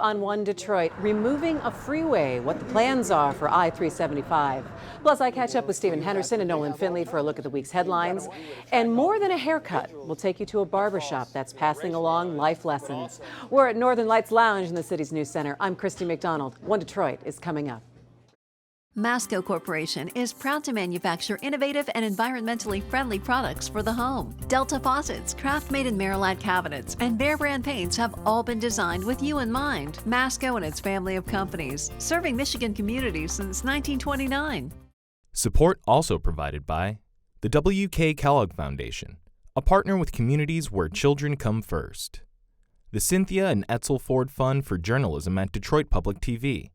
On One Detroit, removing a freeway, what the plans are for I-375. Plus, I catch up with Stephen Henderson and Nolan Finley for a look at the week's headlines. And more than a haircut, we'll take you to a barbershop that's passing along life lessons. We're at Northern Lights Lounge in the city's new center. I'm Christy McDonald. One Detroit is coming up. Masco Corporation is proud to manufacture innovative and environmentally friendly products for the home. Delta faucets, craft-made in Merillat cabinets, and Behr brand paints have all been designed with you in mind. Masco and its family of companies, serving Michigan communities since 1929. Support also provided by the W.K. Kellogg Foundation, a partner with communities where children come first. The Cynthia and Etzel Ford Fund for Journalism at Detroit Public TV.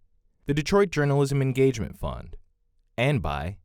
The Detroit Journalism Engagement Fund, and by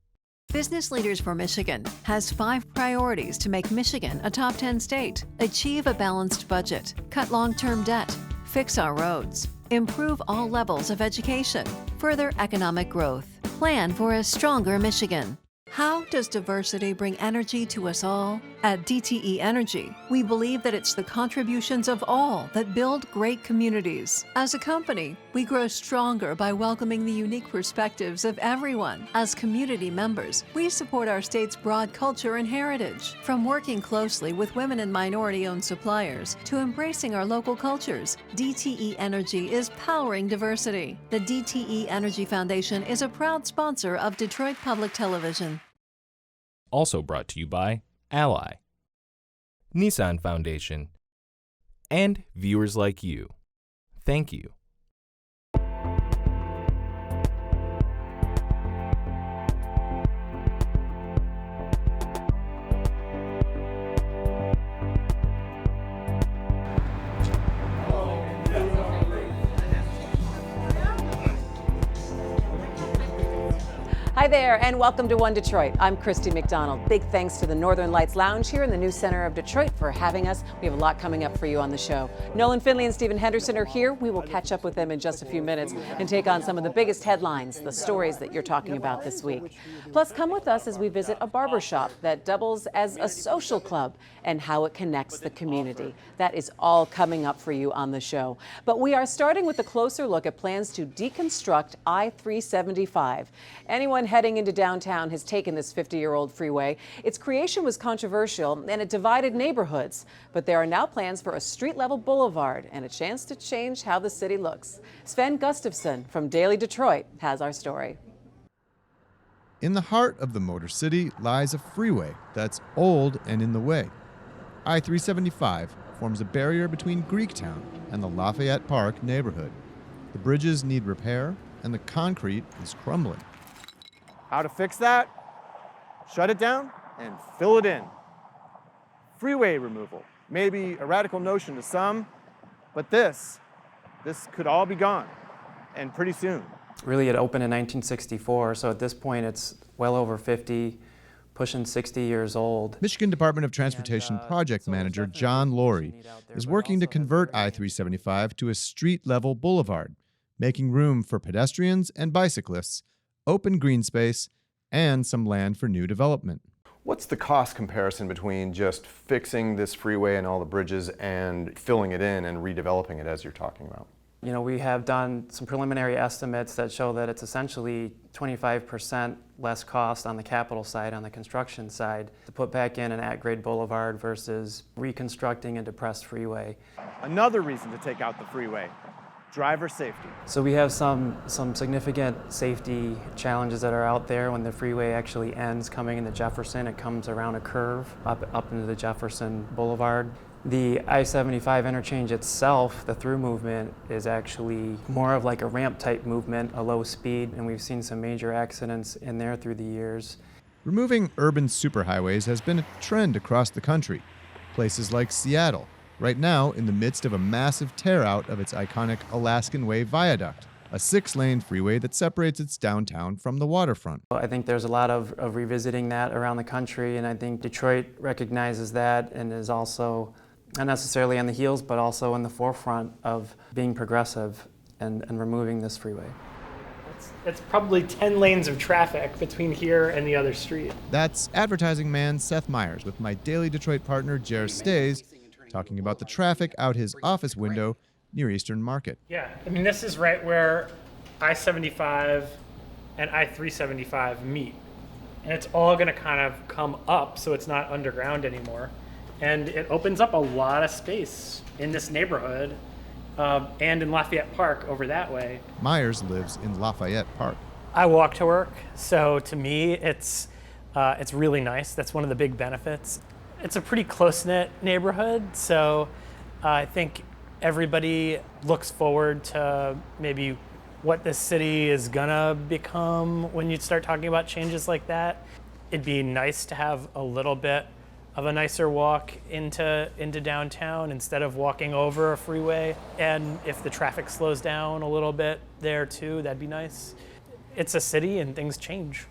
Business Leaders for Michigan has 5 priorities to make Michigan a top 10 state. Achieve a balanced budget, cut long-term debt, fix our roads, improve all levels of education, further economic growth, plan for a stronger Michigan. How does diversity bring energy to us all? At DTE Energy, we believe that it's the contributions of all that build great communities. As a company, we grow stronger by welcoming the unique perspectives of everyone. As community members, we support our state's broad culture and heritage. From working closely with women and minority-owned suppliers to embracing our local cultures, DTE Energy is powering diversity. The DTE Energy Foundation is a proud sponsor of Detroit Public Television. Also brought to you by Ally, NISSAN Foundation, and viewers like you. Thank you. Hi there, and welcome to One Detroit. I'm Christy McDonald. Big thanks to the Northern Lights Lounge here in the new center of Detroit for having us. We have a lot coming up for you on the show. Nolan Finley and Stephen Henderson are here. We will catch up with them in just a few minutes and take on some of the biggest headlines, the stories that you're talking about this week. Plus, come with us as we visit a barbershop that doubles as a social club and how it connects the community. That is all coming up for you on the show. But we are starting with a closer look at plans to deconstruct I-375. Anyone heading into downtown has taken this 50-year-old freeway. Its creation was controversial and it divided neighborhoods. But there are now plans for a street-level boulevard and a chance to change how the city looks. Sven Gustafson from Daily Detroit has our story. In the heart of the Motor City lies a freeway that's old and in the way. I-375 forms a barrier between Greektown and the Lafayette Park neighborhood. The bridges need repair and the concrete is crumbling. How to fix that? Shut it down and fill it in. Freeway removal. Maybe a radical notion to some, but this could all be gone, and pretty soon. Really, it opened in 1964, so at this point it's well over 50, pushing 60 years old. Michigan Department of Transportation project manager John Laurie is working to convert I-375 to a street-level boulevard, making room for pedestrians and bicyclists, open green space, and some land for new development. What's the cost comparison between just fixing this freeway and all the bridges and filling it in and redeveloping it as you're talking about? You know, we have done some preliminary estimates that show that it's essentially 25% less cost on the capital side, on the construction side, to put back in an at-grade boulevard versus reconstructing a depressed freeway. Another reason to take out the freeway, driver safety. So we have some significant safety challenges that are out there. When the freeway actually ends coming into Jefferson, it comes around a curve up into the Jefferson Boulevard. The I-75 interchange itself, the through movement, is actually more of like a ramp type movement, a low speed, and we've seen some major accidents in there through the years. Removing urban superhighways has been a trend across the country. Places like Seattle, right now in the midst of a massive tear-out of its iconic Alaskan Way Viaduct, a 6-lane freeway that separates its downtown from the waterfront. I think there's a lot of revisiting that around the country, and I think Detroit recognizes that and is also not necessarily on the heels, but also in the forefront of being progressive and removing this freeway. It's probably 10 lanes of traffic between here and the other street. That's advertising man Seth Meyers with my Daily Detroit partner Jer Stays talking about the traffic out his office window near Eastern Market. Yeah, I mean, this is right where I-75 and I-375 meet. And it's all going to kind of come up, so it's not underground anymore. And it opens up a lot of space in this neighborhood and in Lafayette Park over that way. Myers lives in Lafayette Park. I walk to work, so to me, it's really nice. That's one of the big benefits. It's a pretty close-knit neighborhood, so I think everybody looks forward to maybe what this city is gonna become when you start talking about changes like that. It'd be nice to have a little bit of a nicer walk into downtown instead of walking over a freeway. And if the traffic slows down a little bit there too, that'd be nice. It's a city and things change.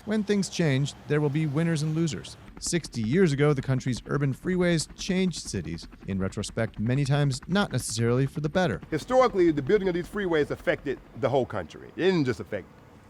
When things change, there will be winners and losers. 60 years ago, the country's urban freeways changed cities. In retrospect, many times not necessarily for the better. Historically, the building of these freeways affected the whole country. It didn't just affect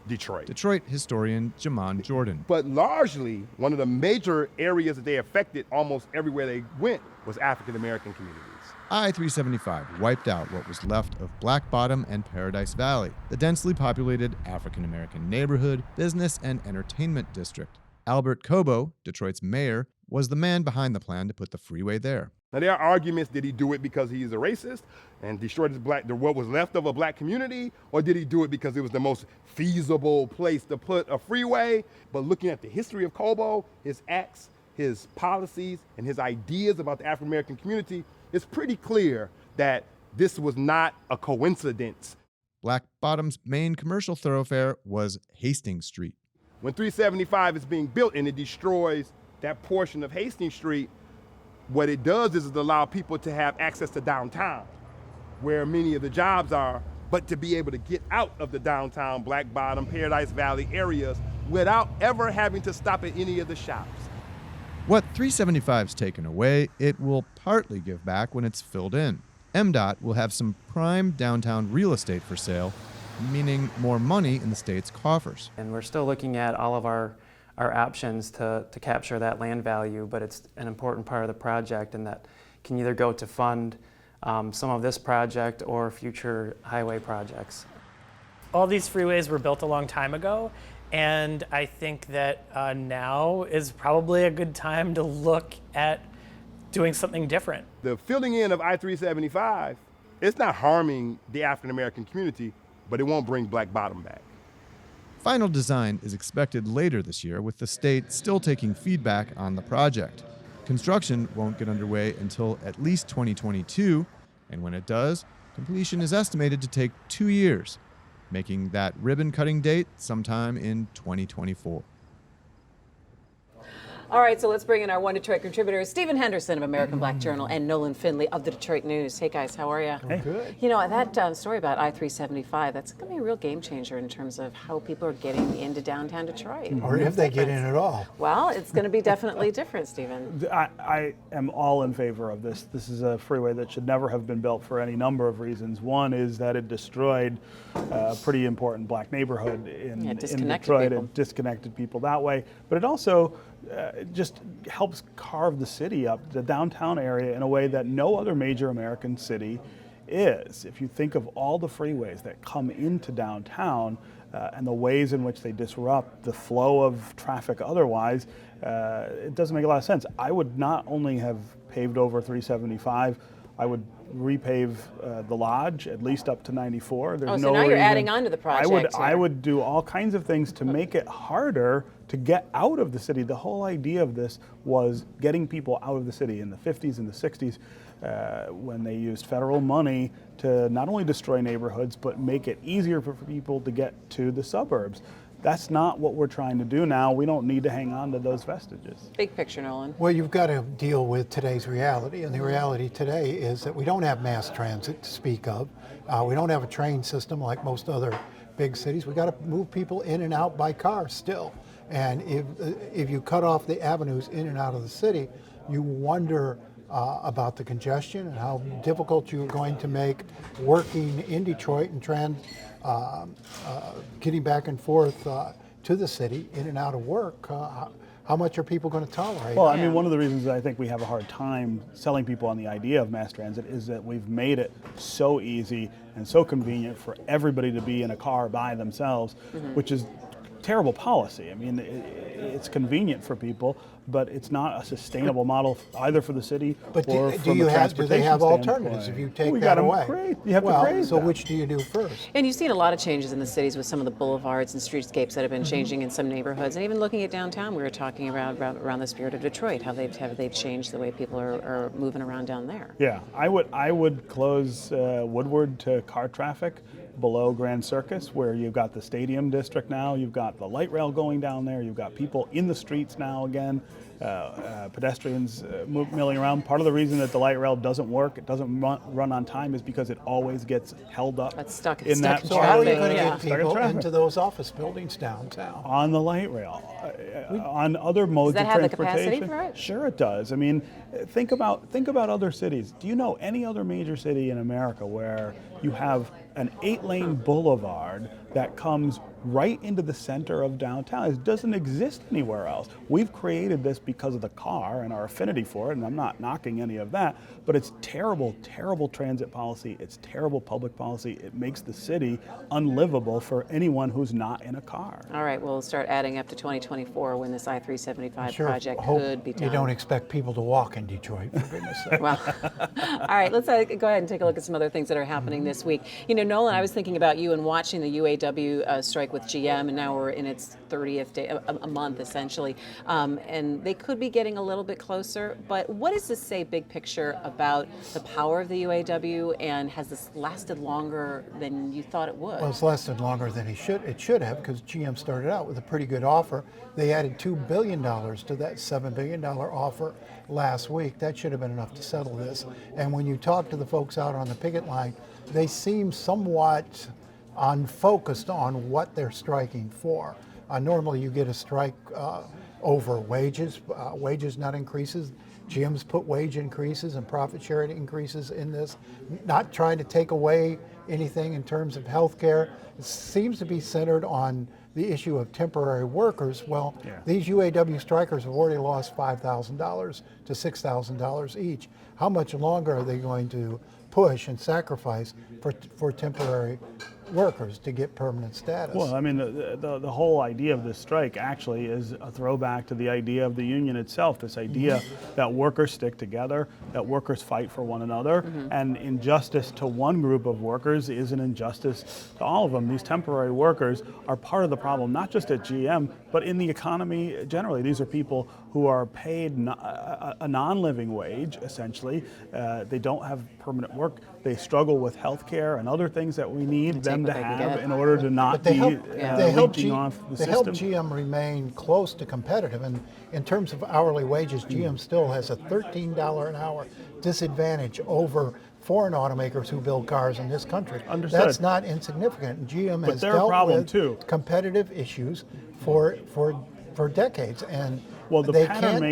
Detroit. Detroit historian Jamon Jordan. But largely, one of the major areas that they affected almost everywhere they went was African American communities. I-375 wiped out what was left of Black Bottom and Paradise Valley, the densely populated African American neighborhood, business, and entertainment district. Albert Cobo, Detroit's mayor, was the man behind the plan to put the freeway there. Now, there are arguments, did he do it because he's a racist and destroyed what was left of a black community, or did he do it because it was the most feasible place to put a freeway? But looking at the history of Cobo, his acts, his policies, and his ideas about the African American community, it's pretty clear that this was not a coincidence. Black Bottom's main commercial thoroughfare was Hastings Street. When 375 is being built and it destroys that portion of Hastings Street, what it does is it allows people to have access to downtown, where many of the jobs are, but to be able to get out of the downtown, Black Bottom, Paradise Valley areas without ever having to stop at any of the shops. What 375's taken away, it will partly give back when it's filled in. MDOT will have some prime downtown real estate for sale, meaning more money in the state's coffers. And we're still looking at all of our options to capture that land value, but it's an important part of the project, and that can either go to fund some of this project or future highway projects. All these freeways were built a long time ago, and I think that now is probably a good time to look at doing something different. The filling in of I-375, it's not harming the African American community, but it won't bring Black Bottom back. Final design is expected later this year, with the state still taking feedback on the project. Construction won't get underway until at least 2022, and when it does, completion is estimated to take 2 years, making that ribbon-cutting date sometime in 2024. All right, so let's bring in our One Detroit contributors, Stephen Henderson of American Black Journal and Nolan Finley of the Detroit News. Hey guys, how are you? Hey. Good. You know, that story about I-375, that's going to be a real game changer in terms of how people are getting into downtown Detroit. Or if they get in at all. Well, it's going to be definitely different, Stephen. I am all in favor of this. This is a freeway that should never have been built for any number of reasons. One is that it destroyed a pretty important black neighborhood in Detroit. It disconnected people that way. But it also just helps carve the city up, the downtown area, in a way that no other major American city is. If you think of all the freeways that come into downtown and the ways in which they disrupt the flow of traffic otherwise, it doesn't make a lot of sense. I would not only have paved over 375, I would repave the Lodge at least up to 94. There's so now you're adding on to the project. I would do all kinds of things to make it harder to get out of the city. The whole idea of this was getting people out of the city in the 50s and the 60s when they used federal money to not only destroy neighborhoods, but make it easier for people to get to the suburbs. That's not what we're trying to do now. We don't need to hang on to those vestiges. Big picture, Nolan. Well, you've got to deal with today's reality, and the reality today is that we don't have mass transit to speak of. We don't have a train system like most other big cities. We got to move people in and out by car still. And if you cut off the avenues in and out of the city, you wonder about the congestion and how difficult you're going to make working in Detroit and getting back and forth to the city in and out of work, how much are people going to tolerate? Well, I mean, one of the reasons that I think we have a hard time selling people on the idea of mass transit is that we've made it so easy and so convenient for everybody to be in a car by themselves, which is terrible policy. I mean, it's convenient for people, but it's not a sustainable model either for the city but or do from you a have, do they transportation have standpoint. alternatives if you take We that got 'em away? great. You have to well, grade so that. which do you do first? And you've seen a lot of changes in the cities with some of the boulevards and streetscapes that have been changing in some neighborhoods, and even looking at downtown, we were talking around the spirit of Detroit, how they've changed the way people are moving around down there. Yeah, I would close Woodward to car traffic below Grand Circus, where you've got the stadium district now, you've got the light rail going down there, you've got people in the streets now again, pedestrians milling around. Part of the reason that the light rail doesn't work, it doesn't run on time, is because it always gets held up. It's stuck in stuck that in So part how of are you the- going to Yeah. get stuck in people traffic. into those office buildings downtown? On the light rail, on other modes Does that of have the capacity transportation. for it? Sure, it does. I mean, think about other cities. Do you know any other major city in America where you have an 8-lane boulevard that comes right into the center of downtown? It doesn't exist anywhere else. We've created this because of the car and our affinity for it, and I'm not knocking any of that, but it's terrible, terrible transit policy. It's terrible public policy. It makes the city unlivable for anyone who's not in a car. All right, we'll start adding up to 2024 when this I-375 Sure, project hope could be done. you don't expect people to walk in Detroit, for goodness sake. Well, all right, let's go ahead and take a look at some other things that are happening this week. You know, Nolan, I was thinking about you and watching the UAW strike with GM, and now we're in its 30th day, a month essentially, and they could be getting a little bit closer. But what does this say, big picture, about the power of the UAW, and has this lasted longer than you thought it would? Well, it's lasted longer than it should have, because GM started out with a pretty good offer. They added $2 billion to that $7 billion offer last week. That should have been enough to settle this. And when you talk to the folks out on the picket line, they seem somewhat unfocused on what they're striking for. Normally you get a strike over wages, not increases. GM's put wage increases and profit sharing increases in this, not trying to take away anything in terms of health care. It seems to be centered on the issue of temporary workers. Well, these UAW strikers have already lost $5,000 to $6,000 each. How much longer are they going to push and sacrifice for temporary workers to get permanent status? Well, I mean, the whole idea of this strike actually is a throwback to the idea of the union itself, this idea that workers stick together, that workers fight for one another, and injustice to one group of workers is an injustice to all of them. These temporary workers are part of the problem, not just at GM, but in the economy generally. These are people who are paid a non-living wage, essentially. They don't have permanent work. They struggle with health care and other things that we need them to have in order to not be leeching off the They help system. GM remain close to competitive, and in terms of hourly wages, GM still has a $13 an hour disadvantage over foreign automakers who build cars in this country. Understood. That's not insignificant. And GM But has they're a dealt problem with too. competitive issues for decades, and Well, the they pattern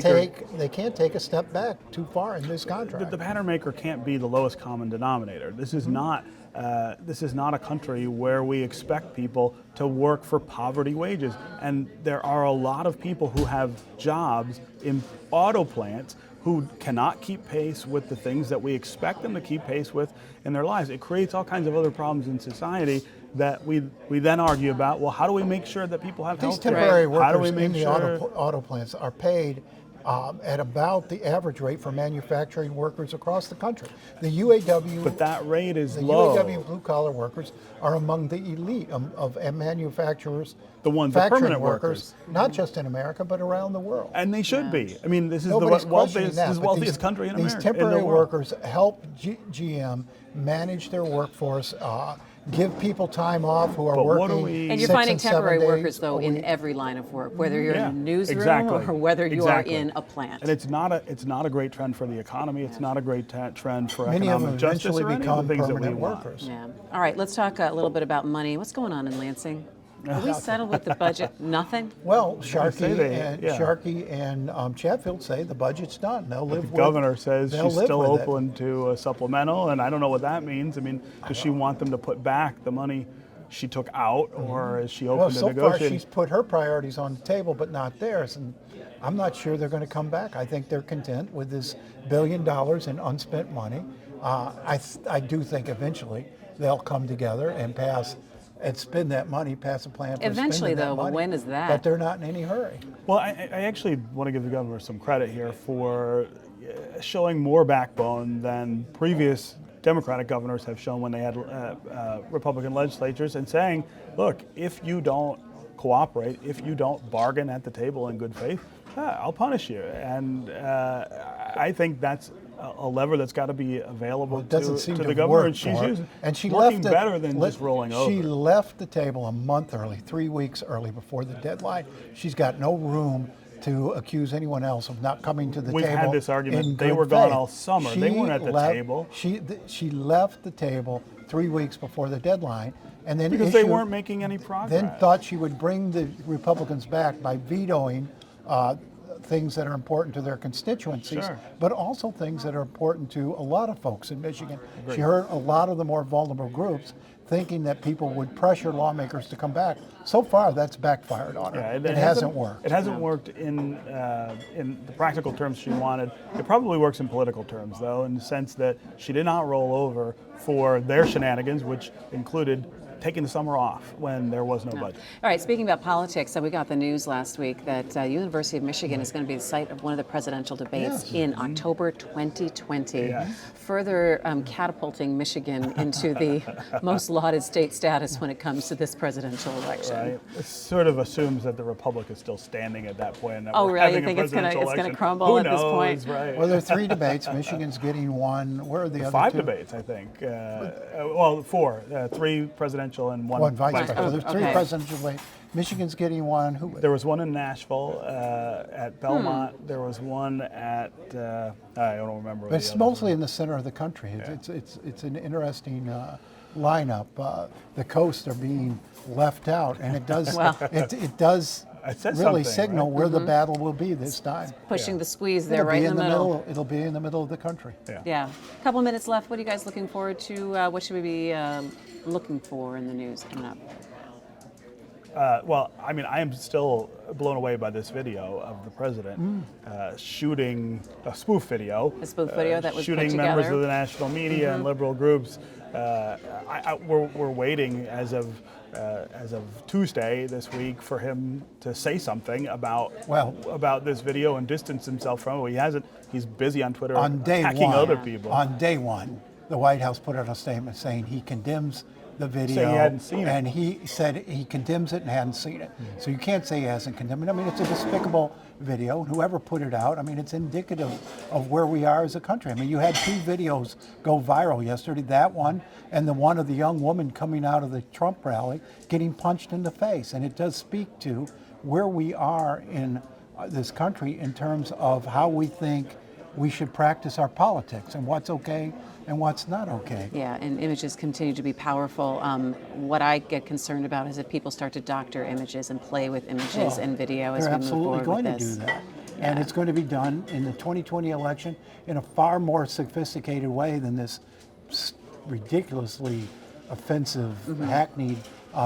can't take a step back too far in this contract. The pattern maker can't be the lowest common denominator. This is not a country where we expect people to work for poverty wages. And there are a lot of people who have jobs in auto plants who cannot keep pace with the things that we expect them to keep pace with in their lives. It creates all kinds of other problems in society that we then argue about. Well, how do we make sure that people have These health care? temporary How do we workers make in the sure? auto plants are paid at about the average rate for manufacturing workers across the country. The UAW, But that rate is the low. UAW blue collar workers are among the elite of manufacturers, The ones, the factory permanent workers. not just in America but around the world. And they should be. I mean, this is Nobody's the questioning that, but wealthiest these, country in America. These temporary in the world. workers help GM manage their workforce, give people time off who are But what working. are we- And you're 6 finding and 7 temporary days workers, a though, in week. every line of work, whether you're in a newsroom exactly. or whether you Exactly. are in a plant. And it's not a great trend for the economy. It's not a great trend for Many of them economic justice eventually or any of become the things that we permanent want. workers. Yeah. All right, let's talk a little bit about money. What's going on in Lansing? Are we settled with the budget? Nothing? Well, say Sharkey they- yeah. and Chatfield say the budget's done. They'll live The with governor says they'll she's live still with it. open to a supplemental, and I don't know what that means. I mean, does she want them to put back the money she took out, or is she open Well, to so far negotiating? she's put her priorities on the table, but not theirs. And I'm not sure they're going to come back. I think they're content with this $1 billion in unspent money. I do think eventually they'll come together and pass and spend that money, pass a plan for Eventually, spending that though, but money, when is that? But they're not in any hurry. Well, I actually want to give the governor some credit here for showing more backbone than previous Democratic governors have shown when they had Republican legislatures, and saying, look, if you don't cooperate, if you don't bargain at the table in good faith, I'll punish you. And I think that's a lever that's got to be available It doesn't seem to to the governor, work and she's for her. using, and she working left better than just rolling over. She left the table a month early, 3 weeks early before the deadline. She's got no room to accuse anyone else of not coming to the We've table. had this argument. in They good were gone faith. all summer. They weren't at the table. She left the table 3 weeks before the deadline, and then Because they weren't making any progress. Then thought she would bring the Republicans back by vetoing things that are important to their constituencies, Sure. but also things that are important to a lot of folks in Michigan. She heard a lot of the more vulnerable groups thinking that people would pressure lawmakers to come back. So far, that's backfired on her. Yeah, it hasn't worked. It hasn't worked in the practical terms she wanted. It probably works in political terms, though, in the sense that she did not roll over for their shenanigans, which included taking the summer off when there was no budget. All right, speaking about politics, we got the news last week that University of Michigan is going to be the site of one of the presidential debates in October 2020, further catapulting Michigan into the most lauded state status when it comes to this presidential election. Right. It sort of assumes that the Republic is still standing at that point. And that Oh, we're really? having You think a it's going presidential to crumble Who at this point? knows, right? Well, there are 3 debates. Michigan's getting one. Where are the other 5 2? debates, I think. Well, 4. 3 presidential and one Vice presidential. presidential. There's 3 presidential debates. Michigan's getting one. There was one in Nashville at Belmont. There was one at I don't remember. But it's mostly in the center of the country. It's an interesting lineup. The coasts are being left out, and it does it does really signal where the battle will be this time. Pushing the squeeze there right in the middle. It'll be in the middle of the country. Yeah. A couple of minutes left. What are you guys looking forward to? What should we be looking for in the news coming up? Well, I mean, I am still blown away by this video of the president shooting a spoof video. A spoof video that was shooting put members together. of the national media and liberal groups. We're waiting as of Tuesday this week for him to say something about this video and distance himself from it. He hasn't. He's busy on Twitter attacking other people. On day one, the White House put out a statement saying he condemns the video, saying he hadn't seen it. and he said he condemns it and hadn't seen it. So you can't say he hasn't condemned it. I mean, it's a despicable video, and whoever put it out, I mean, it's indicative of where we are as a country. I mean, you had 2 videos go viral yesterday, that one and the one of the young woman coming out of the Trump rally getting punched in the face, and it does speak to where we are in this country in terms of how we think we should practice our politics and what's okay and what's not okay. Yeah, and images continue to be powerful. What I get concerned about is if people start to doctor images and play with images and video as we move forward They're absolutely going with to this. do that. And it's going to be done in the 2020 election in a far more sophisticated way than this ridiculously offensive, hackneyed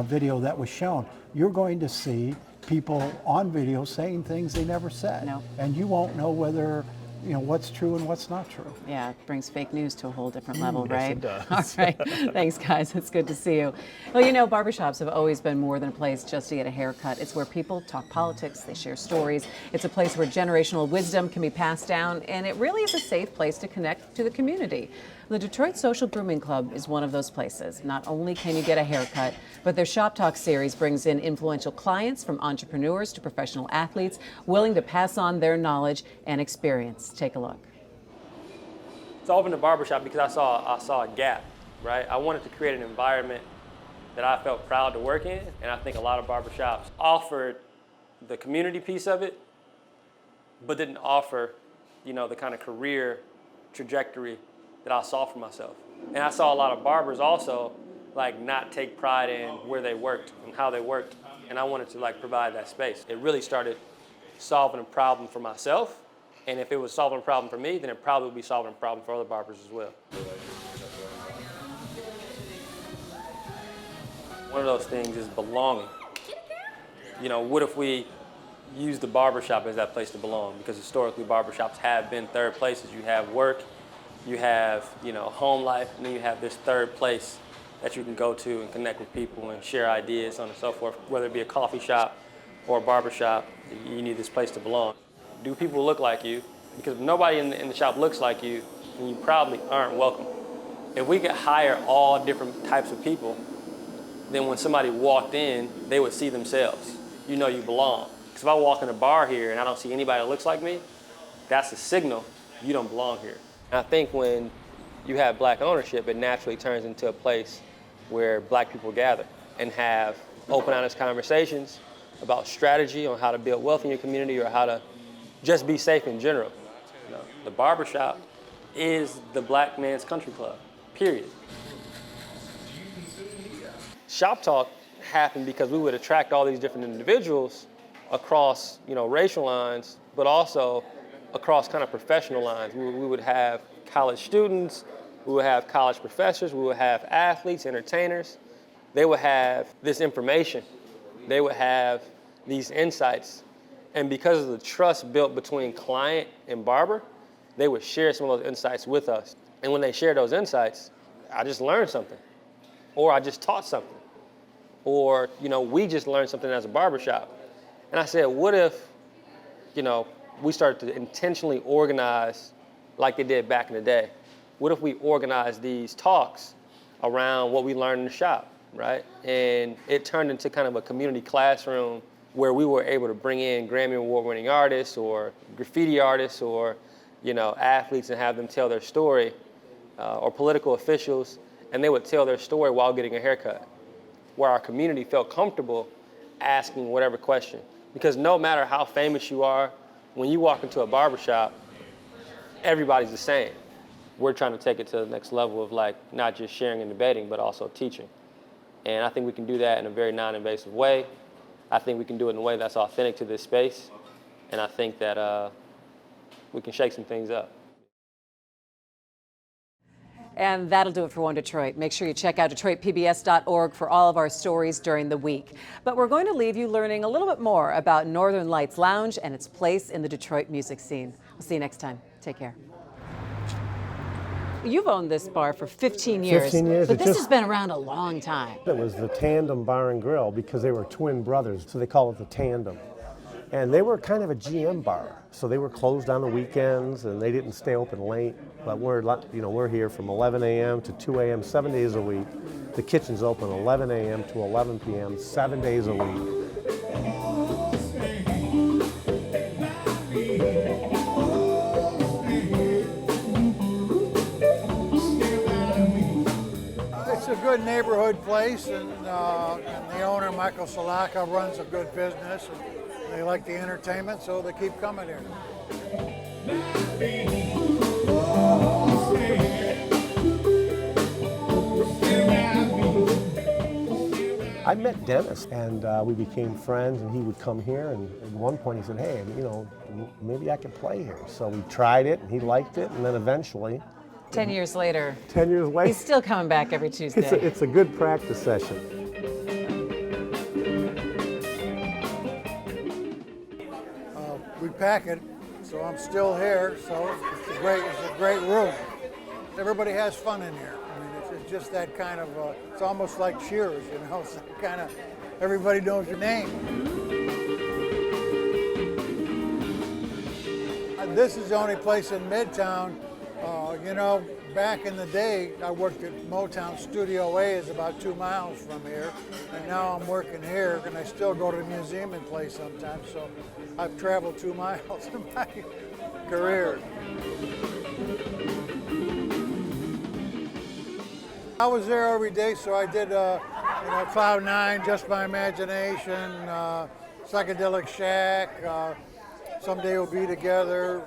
video that was shown. You're going to see people on video saying things they never said. No. And you won't know whether what's true and what's not true. Yeah, it brings fake news to a whole different level, Yes, right? it does. All right. Thanks, guys. It's good to see you. Well, barbershops have always been more than a place just to get a haircut. It's where people talk politics, they share stories. It's a place where generational wisdom can be passed down, and it really is a safe place to connect to the community. The Detroit Social Grooming Club is one of those places. Not only can you get a haircut, but their Shop Talk series brings in influential clients from entrepreneurs to professional athletes willing to pass on their knowledge and experience. Take a look. So I opened a barbershop because I saw a gap, right? I wanted to create an environment that I felt proud to work in, and I think a lot of barbershops offered the community piece of it, but didn't offer, the kind of career trajectory that I saw for myself. And I saw a lot of barbers also not take pride in where they worked and how they worked, and I wanted to provide that space. It really started solving a problem for myself, and if it was solving a problem for me, then it probably would be solving a problem for other barbers as well. One of those things is belonging. You know, what if we use the barbershop as that place to belong? Because historically, barbershops have been third places. You have work, you have, you know, home life, and then you have this third place that you can go to and connect with people and share ideas, so on and so forth. Whether it be a coffee shop or a barbershop, you need this place to belong. Do people look like you? Because if nobody in the shop looks like you, then you probably aren't welcome. If we could hire all different types of people, then when somebody walked in, they would see themselves. You know you belong. Because if I walk in a bar here and I don't see anybody that looks like me, that's a signal you don't belong here. And I think when you have black ownership, it naturally turns into a place where black people gather and have open, honest conversations about strategy on how to build wealth in your community or how to just be safe in general. You know, the barbershop is the black man's country club, period. Shop talk happened because we would attract all these different individuals across, you know, racial lines, but also across kind of professional lines. We would have college students, we would have college professors, we would have athletes, entertainers. They would have this information. They would have these insights. And because of the trust built between client and barber, they would share some of those insights with us. And when they share those insights, I just learned something, or I just taught something, or, you know, we just learned something as a barbershop. And I said, what if, you know, we started to intentionally organize like they did back in the day? What if we organized these talks around what we learned in the shop, right? And it turned into kind of a community classroom where we were able to bring in Grammy Award-winning artists or graffiti artists or, you know, athletes and have them tell their story, or political officials, and they would tell their story while getting a haircut, where our community felt comfortable asking whatever question. Because no matter how famous you are, when you walk into a barbershop, everybody's the same. We're trying to take it to the next level of like not just sharing and debating, but also teaching. And I think we can do that in a very non-invasive way. I think we can do it in a way that's authentic to this space. And I think that we can shake some things up. And that'll do it for One Detroit. Make sure you check out DetroitPBS.org for all of our stories during the week. But we're going to leave you learning a little bit more about Northern Lights Lounge and its place in the Detroit music scene. We'll see you next time. Take care. You've owned this bar for 15 years. 15 years. But this has been around a long time. It was the Tandem Bar and Grill because they were twin brothers, so they call it the Tandem. And they were kind of a GM bar, so they were closed on the weekends and they didn't stay open late. But we're here from 11 a.m. to 2 a.m. 7 days a week. The kitchen's open 11 a.m. to 11 p.m. 7 days a week. It's a good neighborhood place, and the owner, Michael Salaka, runs a good business. And they like the entertainment, so they keep coming here. I met Dennis, and we became friends, and he would come here, and at one point he said, hey, maybe I could play here. So we tried it, and he liked it, and then eventually... 10 years later. 10 years later. He's still coming back every Tuesday. It's a good practice session. We pack it, so I'm still here, so it's a great room. Everybody has fun in here. I mean, it's just that kind of, it's almost like Cheers, you know, it's that kind of, everybody knows your name. This is the only place in Midtown, back in the day, I worked at Motown Studio A, is about 2 miles from here, and now I'm working here, and I still go to the museum and play sometimes, so I've traveled 2 miles in my career. I was there every day, so I did, Cloud 9, Just My Imagination, Psychedelic Shack, Someday We'll Be Together.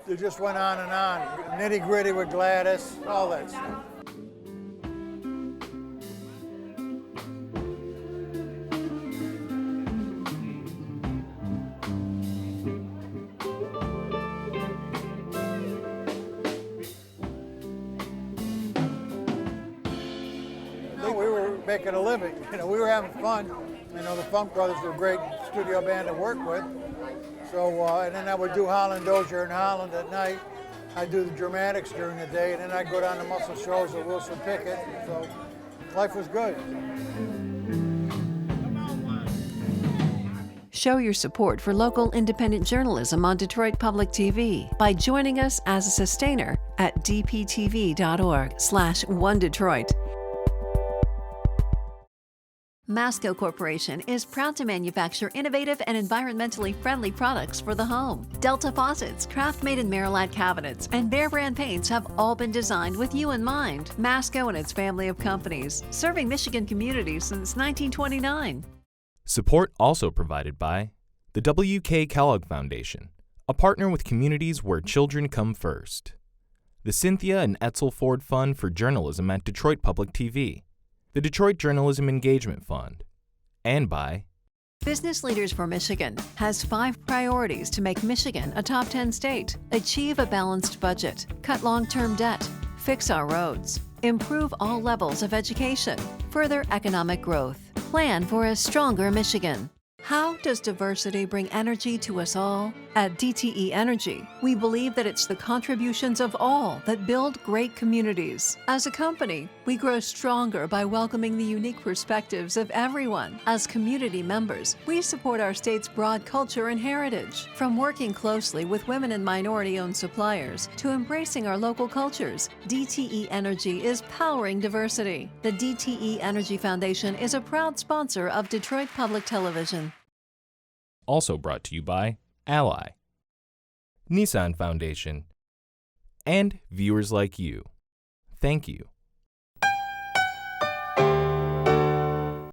It just went on and on. Nitty Gritty with Gladys, all that stuff. make it a living. You know, we were having fun. You know, the Funk Brothers were a great studio band to work with. So, and then I would do Holland Dozier in Holland at night. I'd do the dramatics during the day, and then I'd go down to Muscle Shoals with Wilson Pickett. So life was good. Show your support for local independent journalism on Detroit Public TV by joining us as a sustainer at dptv.org/OneDetroit. Masco Corporation is proud to manufacture innovative and environmentally friendly products for the home. Delta faucets, craft-made in Merillat cabinets, and Behr brand paints have all been designed with you in mind. Masco and its family of companies, serving Michigan communities since 1929. Support also provided by the W.K. Kellogg Foundation, a partner with communities where children come first. The Cynthia and Etzel Ford Fund for Journalism at Detroit Public TV, the Detroit Journalism Engagement Fund, and by Business Leaders for Michigan has 5 priorities to make Michigan a top 10 state. Achieve a balanced budget, cut long-term debt, fix our roads, improve all levels of education, further economic growth, plan for a stronger Michigan. How does diversity bring energy to us all? At DTE Energy, we believe that it's the contributions of all that build great communities. As a company, we grow stronger by welcoming the unique perspectives of everyone. As community members, we support our state's broad culture and heritage. From working closely with women and minority-owned suppliers to embracing our local cultures, DTE Energy is powering diversity. The DTE Energy Foundation is a proud sponsor of Detroit Public Television. Also brought to you by Ally, NISSAN Foundation, and viewers like you. Thank you.